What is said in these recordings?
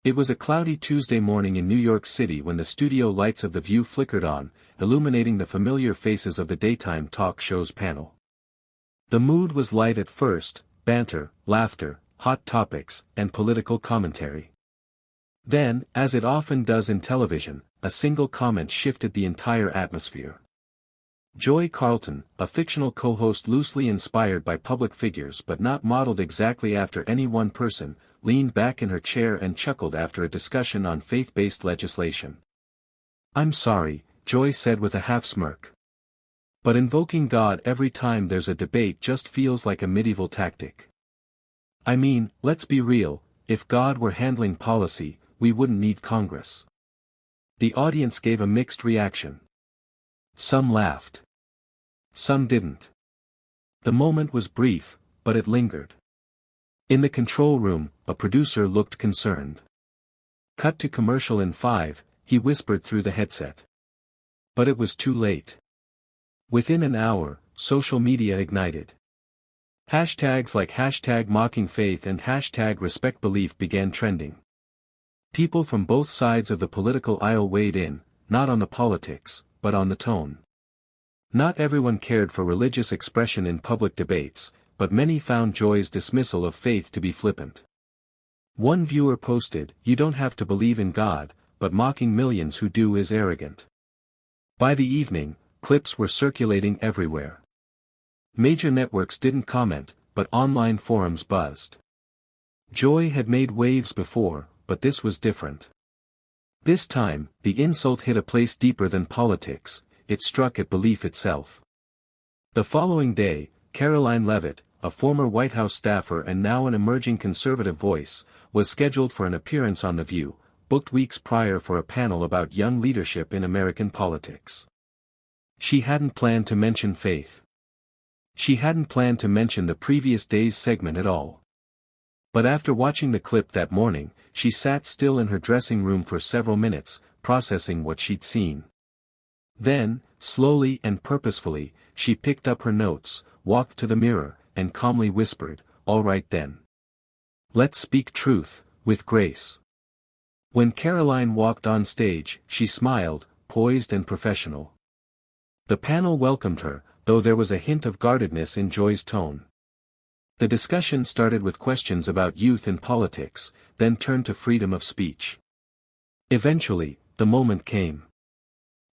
It was a cloudy Tuesday morning in New York City when the studio lights of The View flickered on, illuminating the familiar faces of the daytime talk show's panel. The mood was light at first: banter, laughter, hot topics, and political commentary. Then, as it often does in television, a single comment shifted the entire atmosphere. Joy Carlton, a fictional co-host loosely inspired by public figures but not modeled exactly after any one person, leaned back in her chair and chuckled after a discussion on faith-based legislation. "I'm sorry," Joy said with a half-smirk. "But invoking God every time there's a debate just feels like a medieval tactic. I mean, let's be real, if God were handling policy, we wouldn't need Congress." The audience gave a mixed reaction. Some laughed. Some didn't. The moment was brief, but it lingered. In the control room, a producer looked concerned. "Cut to commercial in 5, he whispered through the headset. But it was too late. Within an hour, social media ignited. Hashtags like #MockingFaith and #RespectBelief began trending. People from both sides of the political aisle weighed in, not on the politics, but on the tone. Not everyone cared for religious expression in public debates, but many found Joy's dismissal of faith to be flippant. One viewer posted, "You don't have to believe in God, but mocking millions who do is arrogant." By the evening, clips were circulating everywhere. Major networks didn't comment, but online forums buzzed. Joy had made waves before, but this was different. This time, the insult hit a place deeper than politics. It struck at belief itself. The following day, Karoline Leavitt, a former White House staffer and now an emerging conservative voice, was scheduled for an appearance on The View, booked weeks prior for a panel about young leadership in American politics. She hadn't planned to mention faith. She hadn't planned to mention the previous day's segment at all. But after watching the clip that morning, she sat still in her dressing room for several minutes, processing what she'd seen. Then, slowly and purposefully, she picked up her notes, walked to the mirror, and calmly whispered, "All right then. Let's speak truth, with grace." When Karoline walked on stage, she smiled, poised and professional. The panel welcomed her, though there was a hint of guardedness in Joy's tone. The discussion started with questions about youth and politics, then turned to freedom of speech. Eventually, the moment came.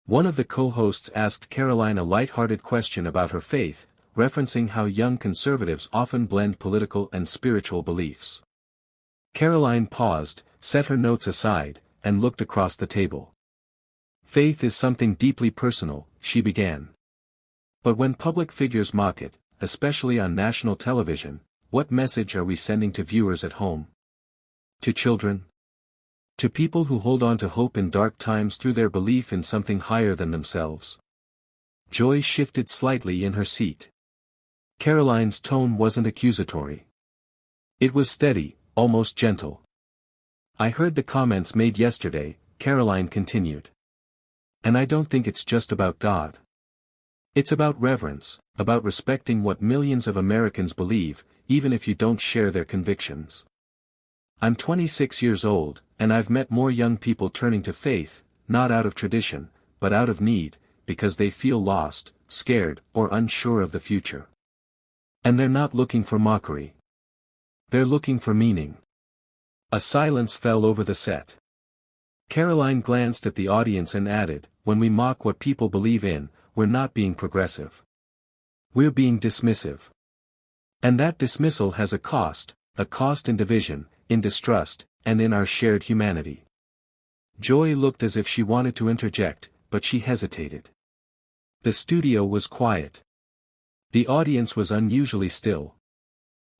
One of the co-hosts asked Karoline a light-hearted question about her faith, referencing how young conservatives often blend political and spiritual beliefs. Karoline paused, set her notes aside, and looked across the table. "Faith is something deeply personal," she began. "But when public figures mock it, especially on national television, what message are we sending to viewers at home? To children? To people who hold on to hope in dark times through their belief in something higher than themselves?" Joy shifted slightly in her seat. Karoline's tone wasn't accusatory. It was steady, almost gentle. "I heard the comments made yesterday," Karoline continued. "And I don't think it's just about God. It's about reverence, about respecting what millions of Americans believe, even if you don't share their convictions. I'm 26 years old, and I've met more young people turning to faith, not out of tradition, but out of need, because they feel lost, scared, or unsure of the future. And they're not looking for mockery. They're looking for meaning." A silence fell over the set. Karoline glanced at the audience and added, "When we mock what people believe in, we're not being progressive. We're being dismissive. And that dismissal has a cost in division, in distrust, and in our shared humanity." Joy looked as if she wanted to interject, but she hesitated. The studio was quiet. The audience was unusually still.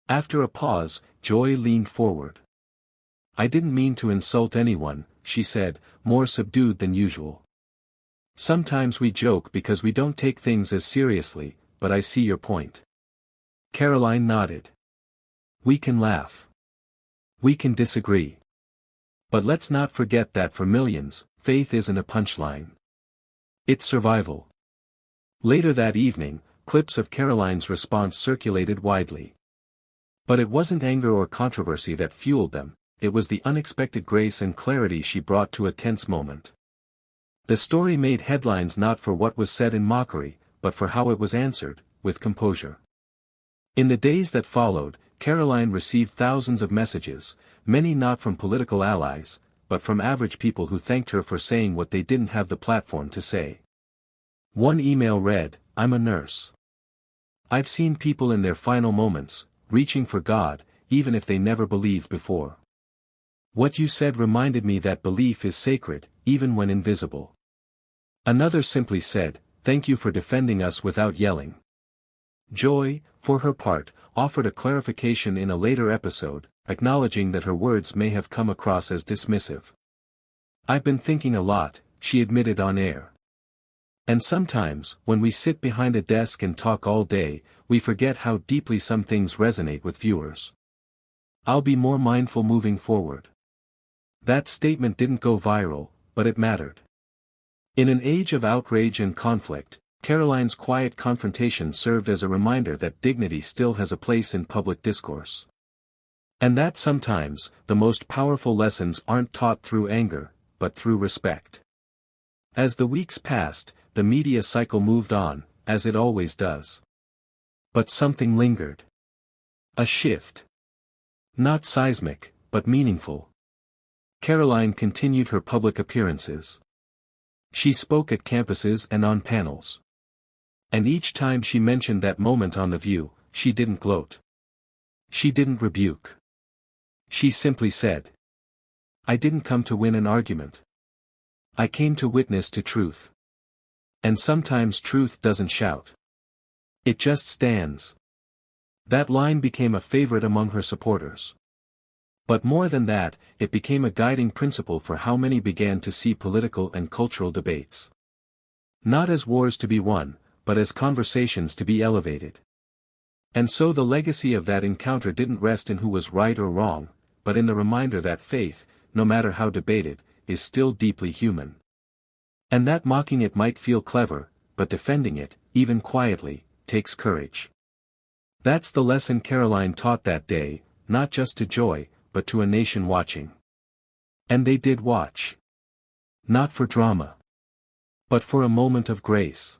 After a pause, Joy leaned forward. "I didn't mean to insult anyone," she said, more subdued than usual. "Sometimes we joke because we don't take things as seriously, but I see your point." Karoline nodded. "We can laugh. We can disagree. But let's not forget that for millions, faith isn't a punchline. It's survival." Later that evening, clips of Karoline's response circulated widely. But it wasn't anger or controversy that fueled them, it was the unexpected grace and clarity she brought to a tense moment. The story made headlines not for what was said in mockery, but for how it was answered, with composure. In the days that followed, Karoline received thousands of messages, many not from political allies, but from average people who thanked her for saying what they didn't have the platform to say. One email read, "I'm a nurse. I've seen people in their final moments, reaching for God, even if they never believed before. What you said reminded me that belief is sacred, even when invisible." Another simply said, "Thank you for defending us without yelling." Joy, for her part, offered a clarification in a later episode, acknowledging that her words may have come across as dismissive. "I've been thinking a lot," she admitted on air. And sometimes, when we sit behind a desk and talk all day, we forget how deeply some things resonate with viewers. "I'll be more mindful moving forward." That statement didn't go viral, but it mattered. In an age of outrage and conflict, Karoline's quiet confrontation served as a reminder that dignity still has a place in public discourse. And that sometimes, the most powerful lessons aren't taught through anger, but through respect. As the weeks passed, the media cycle moved on, as it always does. But something lingered. A shift. Not seismic, but meaningful. Karoline continued her public appearances. She spoke at campuses and on panels. And each time she mentioned that moment on The View, she didn't gloat. She didn't rebuke. She simply said, "I didn't come to win an argument. I came to witness to truth." And sometimes truth doesn't shout. It just stands. That line became a favorite among her supporters. But more than that, it became a guiding principle for how many began to see political and cultural debates not as wars to be won, but as conversations to be elevated. And so the legacy of that encounter didn't rest in who was right or wrong, but in the reminder that faith, no matter how debated, is still deeply human. And that mocking it might feel clever, but defending it, even quietly, takes courage. That's the lesson Karoline taught that day, not just to Joy, but to a nation watching. And they did watch. Not for drama, but for a moment of grace.